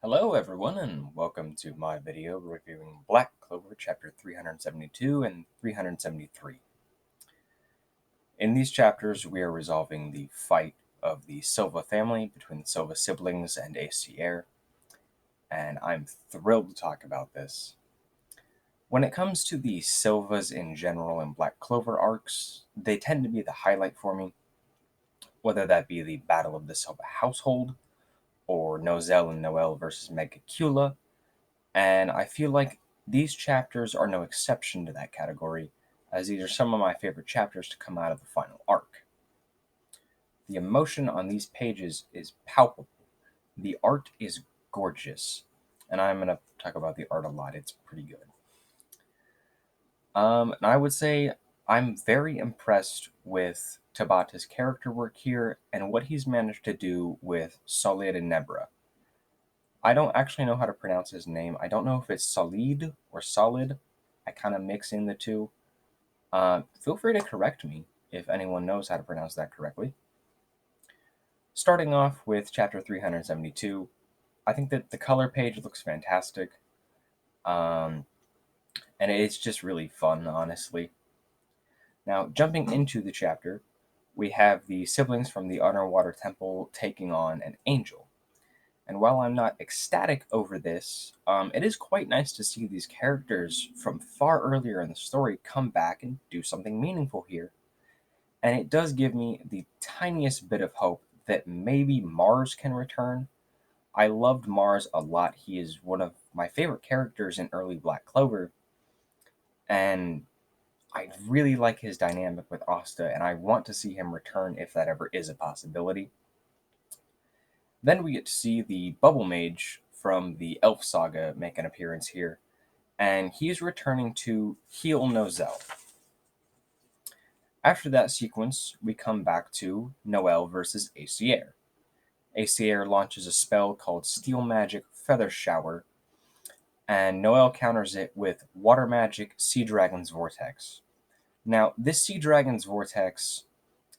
Hello everyone and welcome to my video reviewing Black Clover chapter 372 and 373. In these chapters we are resolving the fight of the Silva family between the Silva siblings and Aesir, and I'm thrilled to talk about this. When it comes to the Silvas in general and Black Clover arcs, they tend to be the highlight for me, whether that be the Battle of the Silva household, or Nozel and Noel versus Megacula. And I feel like these chapters are no exception to that category, as these are some of my favorite chapters to come out of the final arc. The emotion on these pages is palpable. The art is gorgeous, and I'm going to talk about the art a lot. It's pretty good. And I would say I'm very impressed with Tabata's character work here and what he's managed to do with Solid and Nebra. I don't actually know how to pronounce his name. I don't know if it's Solid or Solid. I kind of mix in the two. Feel free to correct me if anyone knows how to pronounce that correctly. Starting off with chapter 372, I think that the color page looks fantastic. And it's just really fun, honestly. Now, jumping into the chapter, we have the siblings from the Underwater Temple taking on an angel. And while I'm not ecstatic over this, it is quite nice to see these characters from far earlier in the story come back and do something meaningful here. And it does give me the tiniest bit of hope that maybe Mars can return. I loved Mars a lot. He is one of my favorite characters in early Black Clover. And I really like his dynamic with Asta, and I want to see him return if that ever is a possibility. Then we get to see the Bubble Mage from the Elf Saga make an appearance here, and he's returning to heal Nozel. After that sequence, we come back to Noel versus Aesir. Aesir launches a spell called Steel Magic Feather Shower, and Noel counters it with Water Magic Sea Dragon's Vortex. Now, this Sea Dragon's Vortex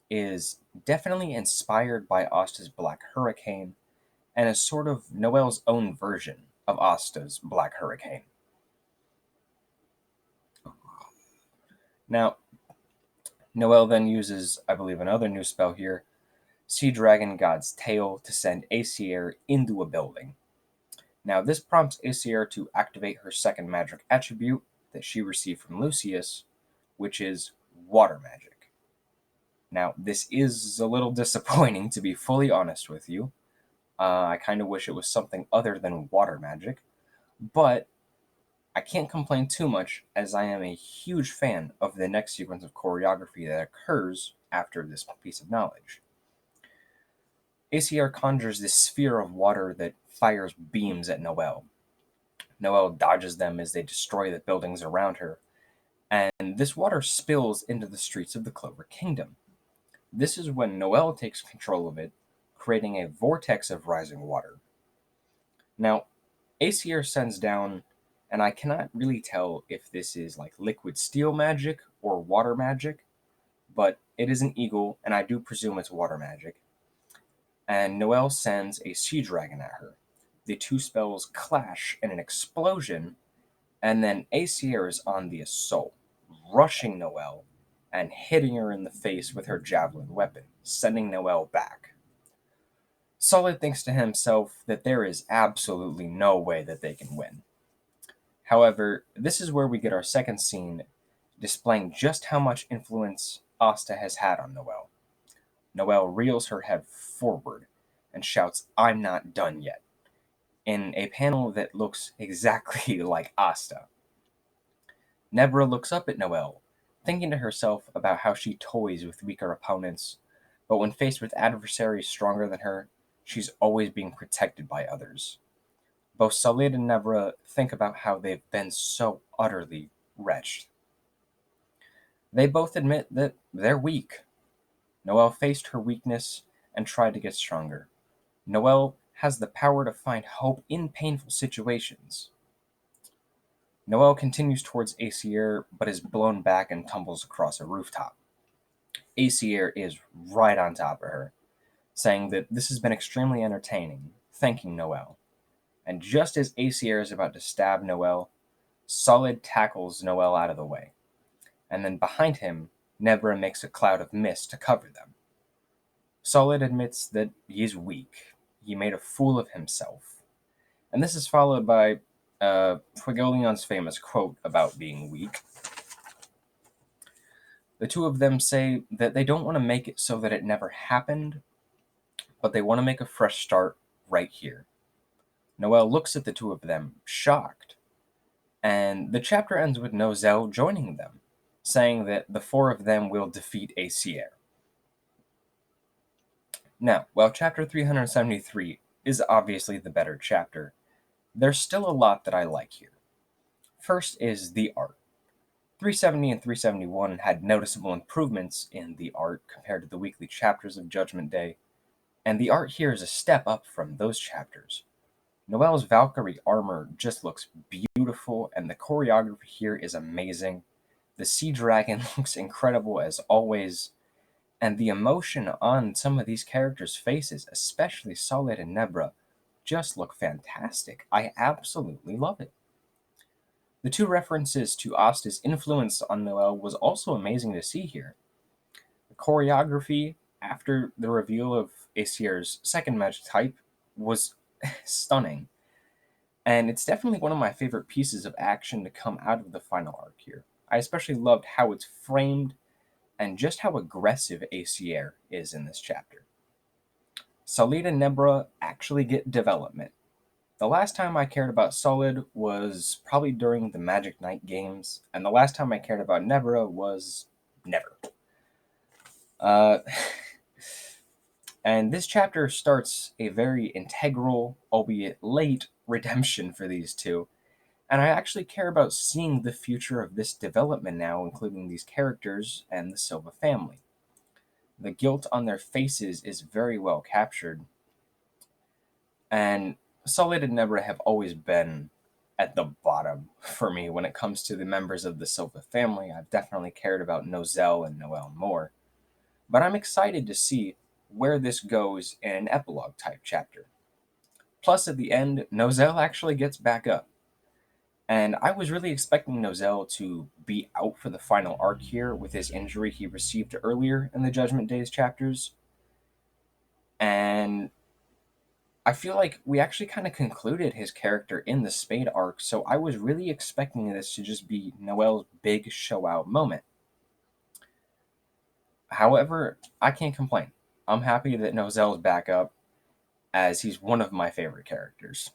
is definitely inspired by Asta's Black Hurricane, and is sort of Noel's own version of Asta's Black Hurricane. Now, Noel then uses, I believe, another new spell here, Sea Dragon God's Tail, to send Aesir into a building. Now, this prompts Aesir to activate her second magic attribute that she received from Lucius, which is Water Magic. Now, this is a little disappointing, to be fully honest with you. I kind of wish it was something other than Water Magic, but I can't complain too much, as I am a huge fan of the next sequence of choreography that occurs after this piece of knowledge. Aesir conjures this sphere of water that fires beams at Noel. Noel dodges them as they destroy the buildings around her, and this water spills into the streets of the Clover Kingdom. This is when Noel takes control of it, creating a vortex of rising water. Now, Aesir sends down, and I cannot really tell if this is like liquid steel magic or water magic, but it is an eagle, and I do presume it's water magic. And Noel sends a sea dragon at her. The two spells clash in an explosion, and then Aesir is on the assault, rushing Noel and hitting her in the face with her javelin weapon, sending Noel back. Solid thinks to himself that there is absolutely no way that they can win. However, this is where we get our second scene, displaying just how much influence Asta has had on Noel. Noel reels her head forward and shouts, "I'm not done yet," in a panel that looks exactly like Asta. Nebra looks up at Noel, thinking to herself about how she toys with weaker opponents, but when faced with adversaries stronger than her, she's always being protected by others. Both Salid and Nebra think about how they've been so utterly wretched. They both admit that they're weak. Noel faced her weakness and tried to get stronger. Noel has the power to find hope in painful situations. Noel continues towards Aesir, but is blown back and tumbles across a rooftop. Aesir is right on top of her, saying that this has been extremely entertaining, thanking Noel. And just as Acier is about to stab Noel, Solid tackles Noel out of the way. And then behind him, Nebra makes a cloud of mist to cover them. Solid admits that he's weak. He made a fool of himself. And this is followed by Fuegoleon's famous quote about being weak. The two of them say that they don't want to make it so that it never happened, but they want to make a fresh start right here. Noel looks at the two of them, shocked, and the chapter ends with Nozel joining them, saying that the four of them will defeat Acier. Now, while chapter 373 is obviously the better chapter, there's still a lot that I like here. First is the art. 370 and 371 had noticeable improvements in the art compared to the weekly chapters of Judgment Day, and the art here is a step up from those chapters. Noel's Valkyrie armor just looks beautiful, and the choreography here is amazing. The sea dragon looks incredible as always, and the emotion on some of these characters' faces, especially Solid and Nebra, just look fantastic. I absolutely love it. The two references to Asta's influence on Noel was also amazing to see here. The choreography after the reveal of Acier's second magic type was stunning, and it's definitely one of my favorite pieces of action to come out of the final arc here. I especially loved how it's framed and just how aggressive Acier is in this chapter. Solid and Nebra actually get development. The last time I cared about Solid was probably during the Magic Knight games, and the last time I cared about Nebra was never. And this chapter starts a very integral, albeit late, redemption for these two. And I actually care about seeing the future of this development now, including these characters and the Silva family. The guilt on their faces is very well captured, and Solid and Nebra have always been at the bottom for me when it comes to the members of the Silva family. I've definitely cared about Nozel and Noel more, but I'm excited to see where this goes in an epilogue type chapter. Plus, at the end, Nozel actually gets back up. And I was really expecting Nozel to be out for the final arc here with his injury he received earlier in the Judgment Days chapters. And I feel like we actually kind of concluded his character in the Spade arc, so I was really expecting this to just be Noel's big show out moment. However, I can't complain. I'm happy that Nozel's back up, as he's one of my favorite characters.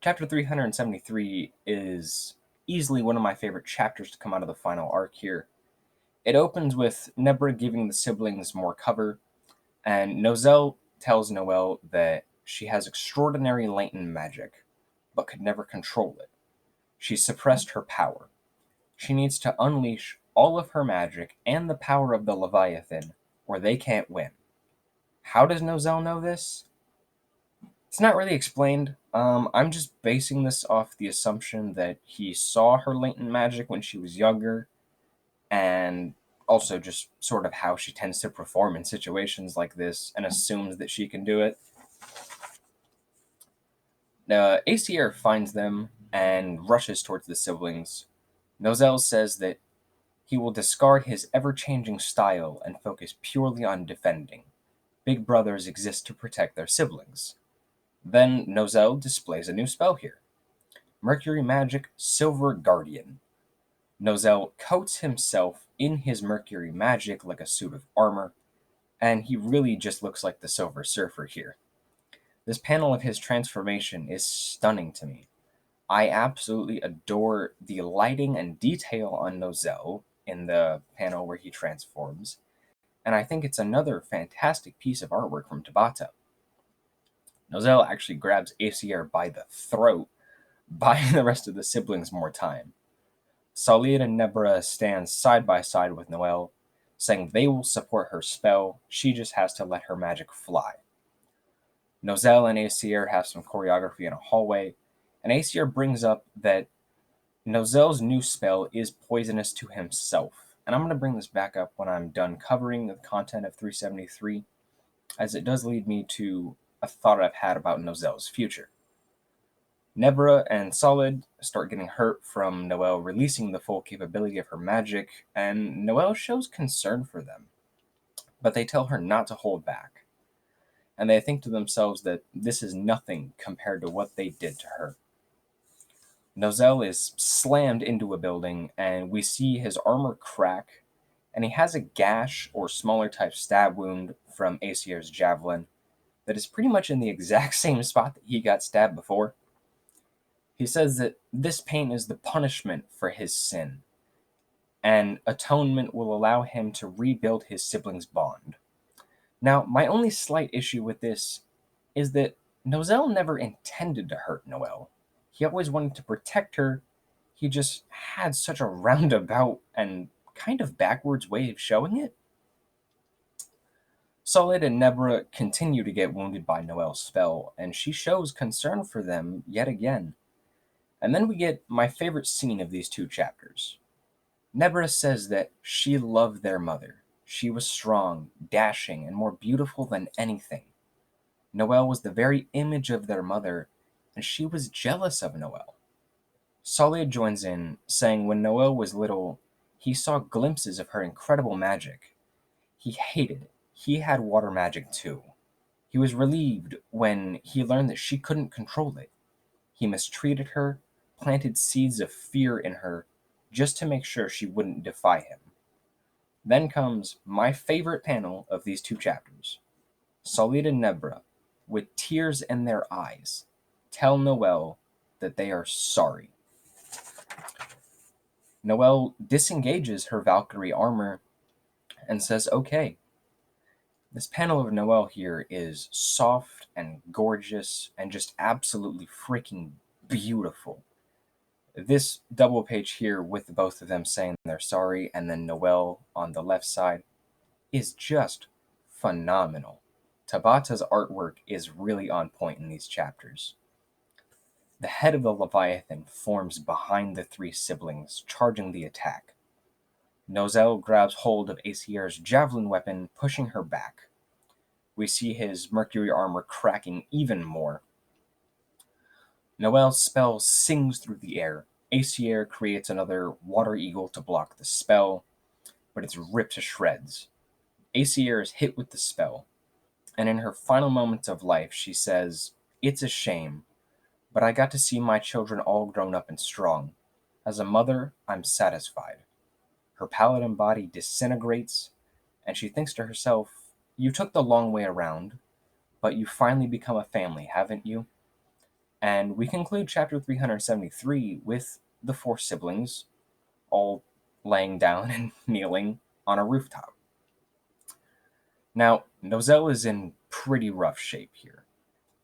Chapter 373 is easily one of my favorite chapters to come out of the final arc here. It opens with Nebra giving the siblings more cover, and Nozel tells Noel that she has extraordinary latent magic, but could never control it. She suppressed her power. She needs to unleash all of her magic and the power of the Leviathan, or they can't win. How does Nozel know this? It's not really explained. I'm just basing this off the assumption that he saw her latent magic when she was younger, and also just sort of how she tends to perform in situations like this and assumes that she can do it. Acier finds them and rushes towards the siblings. Nozel says that he will discard his ever-changing style and focus purely on defending. Big brothers exist to protect their siblings. Then Nozel displays a new spell here. Mercury Magic Silver Guardian. Nozel coats himself in his Mercury Magic like a suit of armor, and he really just looks like the Silver Surfer here. This panel of his transformation is stunning to me. I absolutely adore the lighting and detail on Nozel in the panel where he transforms, and I think it's another fantastic piece of artwork from Tabata. Nozel actually grabs Acier by the throat, buying the rest of the siblings more time. Solid and Nebra stand side by side with Noel, saying they will support her spell, she just has to let her magic fly. Nozel and Acier have some choreography in a hallway, and Acier brings up that Nozel's new spell is poisonous to himself. And I'm going to bring this back up when I'm done covering the content of 373, as it does lead me to a thought I've had about Nozel's future. Nebra and Solid start getting hurt from Noelle releasing the full capability of her magic, and Noelle shows concern for them, but they tell her not to hold back. And they think to themselves that this is nothing compared to what they did to her. Nozel is slammed into a building, and we see his armor crack, and he has a gash or smaller type stab wound from Aesir's javelin that is pretty much in the exact same spot that he got stabbed before. He says that this pain is the punishment for his sin, and atonement will allow him to rebuild his siblings' bond. Now, my only slight issue with this is that Nozel never intended to hurt Noelle. He always wanted to protect her. He just had such a roundabout and kind of backwards way of showing it. Solid and Nebra continue to get wounded by Noelle's spell, and she shows concern for them yet again. And then we get my favorite scene of these two chapters. Nebra says that she loved their mother. She was strong, dashing, and more beautiful than anything. Noelle was the very image of their mother, and she was jealous of Noelle. Salia joins in, saying when Noelle was little, he saw glimpses of her incredible magic. He hated it. He had water magic too. He was relieved when he learned that she couldn't control it. He mistreated her, planted seeds of fear in her, just to make sure she wouldn't defy him. Then comes my favorite panel of these two chapters. Solid and Nebra, with tears in their eyes, tell Noelle that they are sorry. Noelle disengages her Valkyrie armor and says, okay. This panel of Noelle here is soft and gorgeous and just absolutely freaking beautiful. This double page here with both of them saying they're sorry and then Noelle on the left side is just phenomenal. Tabata's artwork is really on point in these chapters. The head of the Leviathan forms behind the three siblings, charging the attack. Nozel grabs hold of Aesir's javelin weapon, pushing her back. We see his mercury armor cracking even more. Noelle's spell sings through the air. Aesir creates another water eagle to block the spell, but it's ripped to shreds. Aesir is hit with the spell, and in her final moments of life, she says, "It's a shame, but I got to see my children all grown up and strong. As a mother, I'm satisfied." Her paladin body disintegrates, and she thinks to herself, "You took the long way around, but you finally become a family, haven't you?" And we conclude chapter 373 with the four siblings all laying down and kneeling on a rooftop. Now, Nozel is in pretty rough shape here,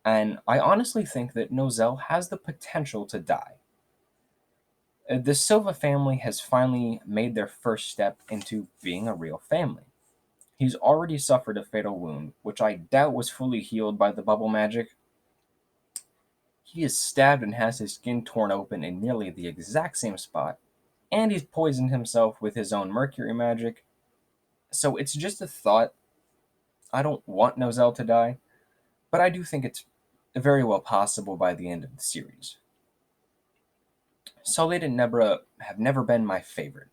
and I honestly think that Nozel has the potential to die. The Silva family has finally made their first step into being a real family. He's already suffered a fatal wound, which I doubt was fully healed by the bubble magic. He is stabbed and has his skin torn open in nearly the exact same spot, and he's poisoned himself with his own mercury magic. So it's just a thought. I don't want Nozel to die, but I do think it's very well possible by the end of the series. Solid and Nebra have never been my favorite.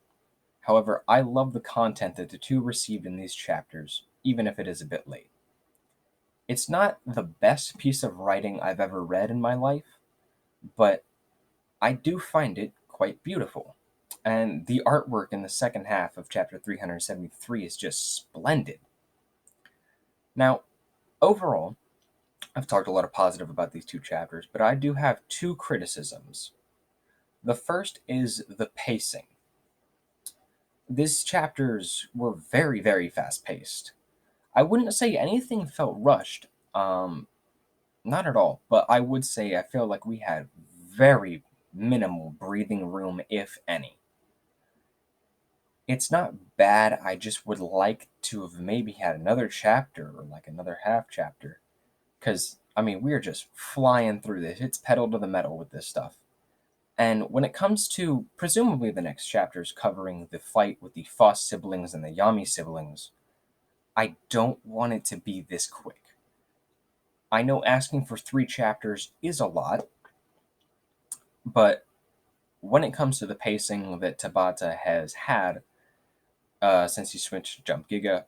However, I love the content that the two received in these chapters, even if it is a bit late. It's not the best piece of writing I've ever read in my life, but I do find it quite beautiful. And the artwork in the second half of chapter 373 is just splendid. Now, overall, I've talked a lot of positive about these two chapters, but I do have two criticisms. The first is the pacing. These chapters were very, very fast paced. I wouldn't say anything felt rushed, not at all, but I would say I feel like we had very minimal breathing room, if any. It's not bad, I just would like to have maybe had another chapter or like another half chapter. Because, I mean, we're just flying through this. It's pedal to the metal with this stuff. And when it comes to presumably the next chapters covering the fight with the Foss siblings and the Yami siblings, I don't want it to be this quick. I know asking for 3 chapters is a lot, But when it comes to the pacing that Tabata has had since he switched to Jump Giga,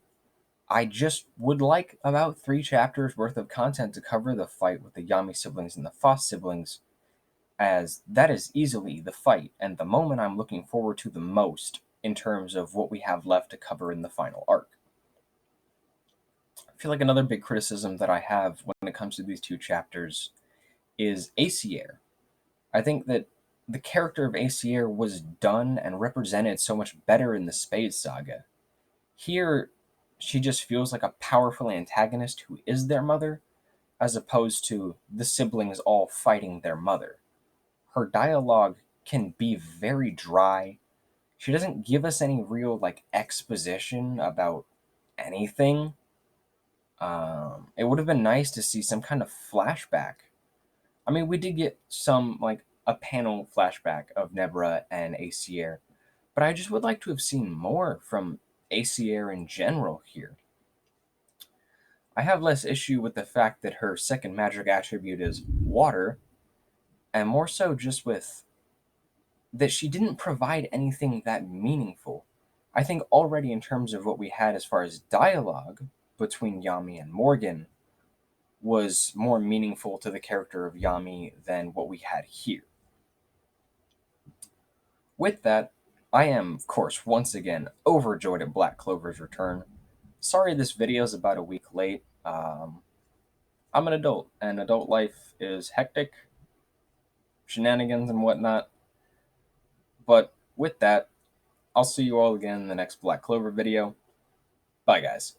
I just would like about 3 chapters worth of content to cover the fight with the Yami siblings and the Foss siblings, as that is easily the fight and the moment I'm looking forward to the most in terms of what we have left to cover in the final arc. I feel like another big criticism that I have when it comes to these 2 chapters is Acier. I think that the character of Acier was done and represented so much better in the Spades saga. Here, she just feels like a powerful antagonist who is their mother, as opposed to the siblings all fighting their mother. Her dialogue can be very dry. She doesn't give us any real exposition about anything. It would have been nice to see some kind of flashback. I mean, we did get some a panel flashback of Nebra and Acier, but I just would like to have seen more from Acier in general here. I have less issue with the fact that her second magic attribute is water, and more so just with that she didn't provide anything that meaningful. I think already in terms of what we had as far as dialogue between Yami and Morgan was more meaningful to the character of Yami than what we had here. With that, I am, of course, once again overjoyed at Black Clover's return. Sorry this video is about a week late. I'm an adult, and adult life is hectic, shenanigans and whatnot. But with that, I'll see you all again in the next Black Clover video. Bye, guys.